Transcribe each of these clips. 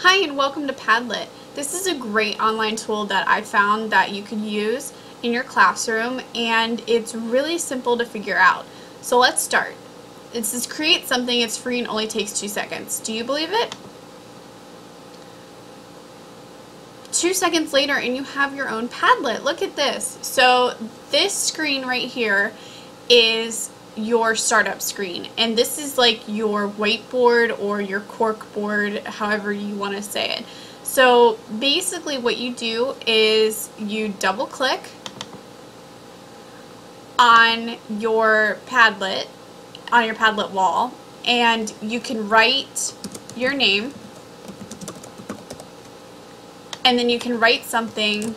Hi and welcome to Padlet. This is a great online tool that I found that you could use in your classroom, and it's really simple to figure out. So let's start. It says create something, it's free and only takes 2 seconds. Do you believe it? 2 seconds later and you have your own Padlet. Look at this. So this screen right here is your startup screen, and this is like your whiteboard or your cork board, however you want to say it. So basically what you do is you double click on your Padlet wall, and you can write your name, and then you can write something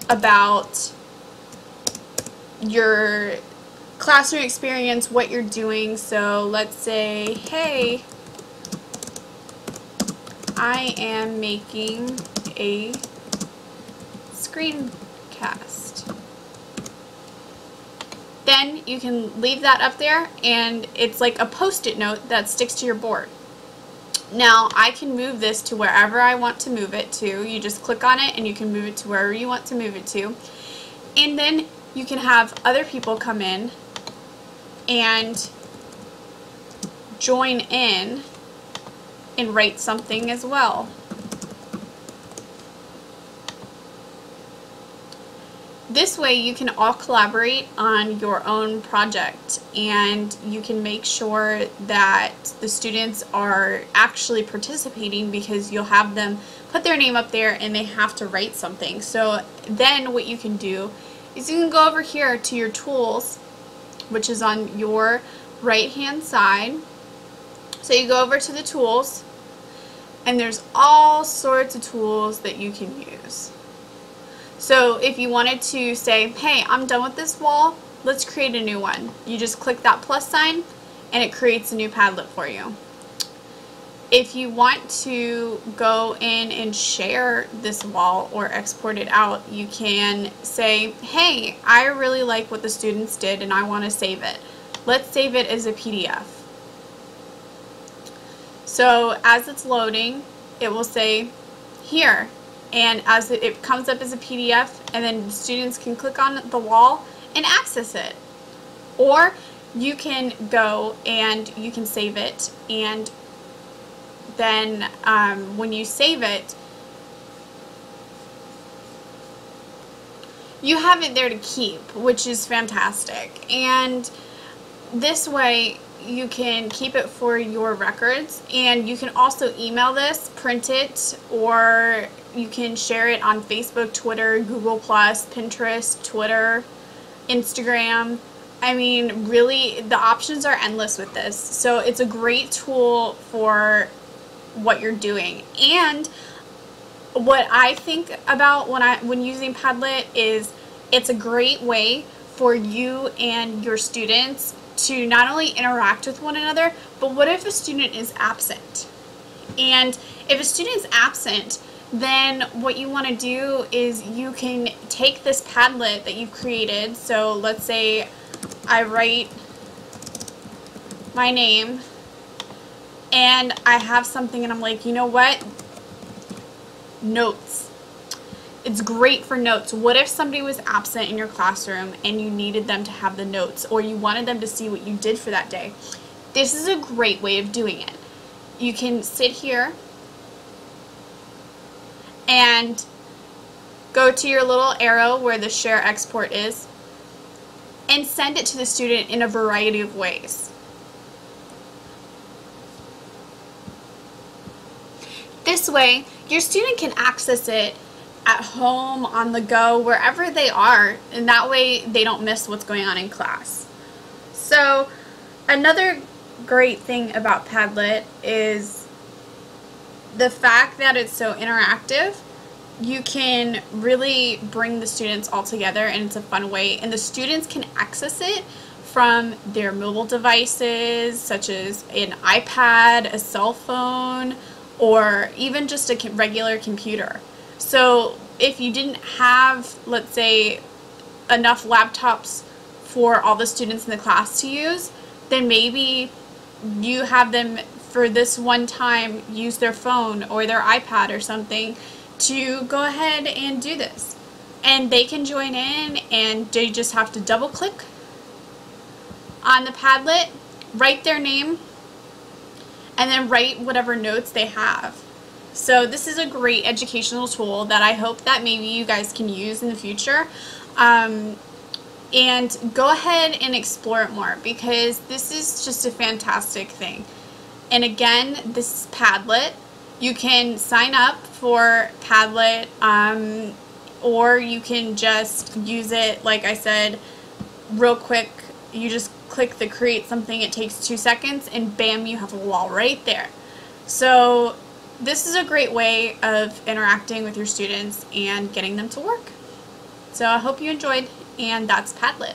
about your classroom experience, what you're doing. So let's say, hey, I am making a screencast. Then you can leave that up there, and it's like a post-it note that sticks to your board. Now I can move this to wherever I want to move it to. You just click on it and you can move it to wherever you want to move it to. And then you can have other people come in and join in and write something as well. This way you can all collaborate on your own project, and you can make sure that the students are actually participating, because you'll have them put their name up there and they have to write something. So then what you can do is you can go over here to your tools, which is on your right hand side. So you go over to the tools, and there's all sorts of tools that you can use. So if you wanted to say, hey, I'm done with this wall, let's create a new one, you just click that plus sign and it creates a new Padlet for you. If you want to go in and share this wall or export it out, you can say, hey, I really like what the students did and I want to save it. Let's save it as a PDF. So as it's loading, it will say here, and as it comes up as a PDF, and then students can click on the wall and access it. Or you can go and you can save it, and then when you save it, you have it there to keep, which is fantastic. And this way you can keep it for your records, and you can also email this, print it, or you can share it on Facebook, Twitter, Google+, Pinterest, Twitter, Instagram. I mean, really, the options are endless with this. So it's a great tool for what you're doing. And what I think about when using Padlet is it's a great way for you and your students to not only interact with one another, but what if a student is absent? And if a student's absent, then what you want to do is you can take this Padlet that you've created. So let's say I write my name and I have something, and I'm like, you know what? Notes. It's great for notes. What if somebody was absent in your classroom and you needed them to have the notes, or you wanted them to see what you did for that day? This is a great way of doing it. You can sit here and go to your little arrow where the share export is and send it to the student in a variety of ways. This way, your student can access it at home, on the go, wherever they are, and that way they don't miss what's going on in class. So another great thing about Padlet is the fact that it's so interactive. You can really bring the students all together, and it's a fun way, and the students can access it from their mobile devices, such as an iPad, a cell phone, or even just a regular computer. So if you didn't have, let's say, enough laptops for all the students in the class to use, then maybe you have them for this one time use their phone or their iPad or something to go ahead and do this. And they can join in, and they just have to double click on the Padlet, write their name, and then write whatever notes they have. So this is a great educational tool that I hope that maybe you guys can use in the future. And go ahead and explore it more, because this is just a fantastic thing. And again, this is Padlet. You can sign up for Padlet, or you can just use it, like I said, real quick. You just click the create something, it takes 2 seconds, and bam, you have a wall right there. So this is a great way of interacting with your students and getting them to work. So I hope you enjoyed, and that's Padlet.